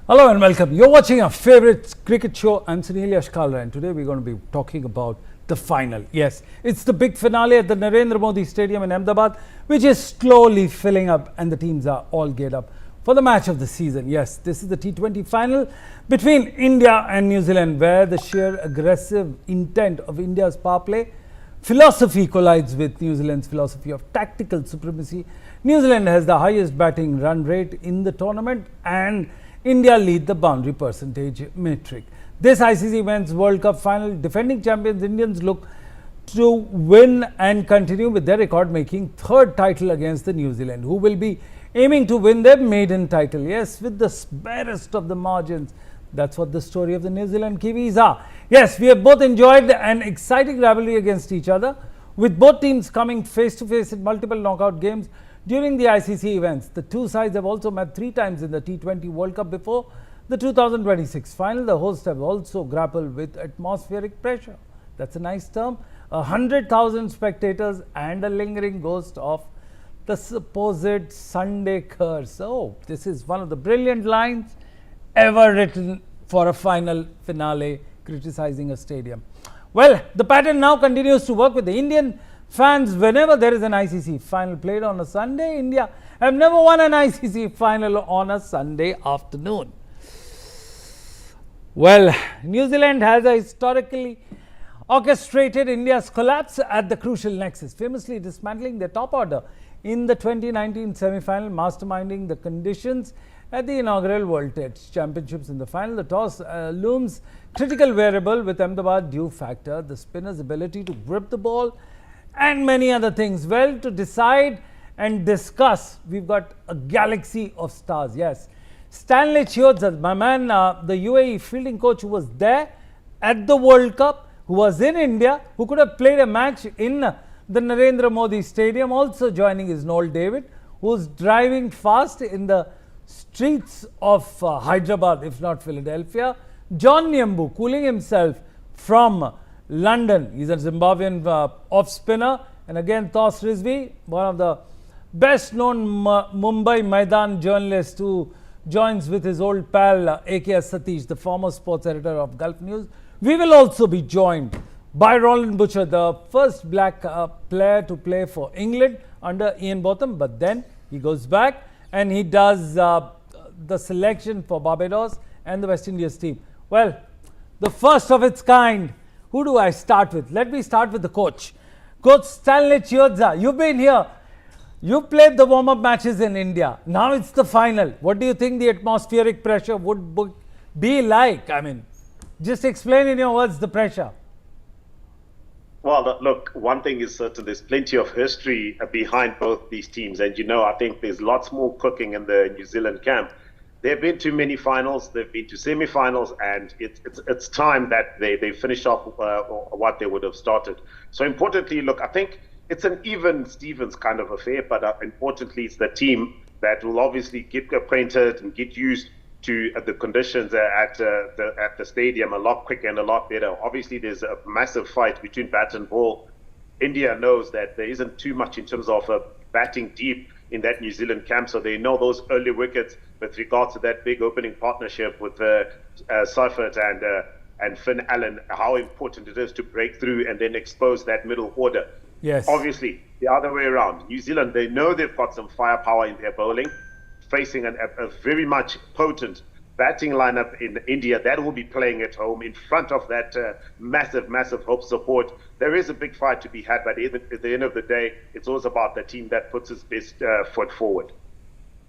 Hello and welcome. You're watching our favorite cricket show. I'm Sunil Yashkalra and today we're going to be talking about the final. Yes, it's the big finale at the Narendra Modi Stadium in Ahmedabad, which is slowly filling up and the teams are all geared up for the match of the season. Yes, this is the T20 final between India and New Zealand, where the sheer aggressive intent of India's power play philosophy collides with New Zealand's philosophy of tactical supremacy. New Zealand has the highest batting run rate in the tournament and India lead the boundary percentage metric. This ICC Men's World Cup final, defending champions Indians look to win and continue with their record-making third title against the New Zealand, who will be aiming to win their maiden title. Yes, with the barest of the margins. That's what the story of the New Zealand Kiwis are. Yes, we have both enjoyed an exciting rivalry against each other, with both teams coming face-to-face in multiple knockout games during the ICC events. The two sides have also met 3 times in the T20 World Cup before the 2026 final. The hosts have also grappled with atmospheric pressure. That's a nice term. 100,000 spectators and a lingering ghost of the supposed Sunday curse. Oh, this is one of the brilliant lines ever written for a final finale criticizing a stadium. Well, the pattern now continues to work with the Indian fans. Whenever there is an ICC final played on a Sunday, India have never won an ICC final on a Sunday afternoon. Well, New Zealand has historically orchestrated India's collapse at the crucial nexus, famously dismantling their top order in the 2019 semi-final, masterminding the conditions at the inaugural World Test Championships. In the final, the toss looms critical variable with Ahmedabad due factor, the spinner's ability to grip the ball, and many other things. Well, to decide and discuss, we've got a galaxy of stars. Yes, Stanley Chiozza, my man, the UAE fielding coach who was there at the World Cup, who was in India, who could have played a match in the Narendra Modi Stadium, also joining is Noel David, who's driving fast in the streets of Hyderabad, if not Philadelphia. John Nyambu cooling himself from London. He's a Zimbabwean off spinner. And again, Thos Rizvi, one of the best known Mumbai Maidan journalists, who joins with his old pal A.K.S. Satish, the former sports editor of Gulf News. We will also be joined by Roland Butcher, the first black player to play for England under Ian Botham, but then he goes back and he does the selection for Barbados and the West Indies team. Well, the first of its kind. Who do I start with? Let me start with the coach. Coach Stanley Chiozza, you've been here. You played the warm-up matches in India. Now it's the final. What do you think the atmospheric pressure would be like? I mean, just explain in your words the pressure. Well, look, one thing is certain, there's plenty of history behind both these teams. And, I think there's lots more cooking in the New Zealand camp. They've been to many finals, they've been to semi-finals, and it's time that they finish off what they would have started. So importantly, look, I think it's an even Stevens kind of affair, but importantly, it's the team that will obviously get acquainted and get used to the conditions at the stadium a lot quicker and a lot better. Obviously, there's a massive fight between bat and ball. India knows that there isn't too much in terms of batting deep in that New Zealand camp, so they know those early wickets with regards to that big opening partnership with Seifert and Finn Allen, how important it is to break through and then expose that middle order. Yes. Obviously, the other way around. New Zealand, they know they've got some firepower in their bowling, facing a very much potent batting lineup in India that will be playing at home in front of that massive home support. There is a big fight to be had, but at the end of the day, it's always about the team that puts its best foot forward.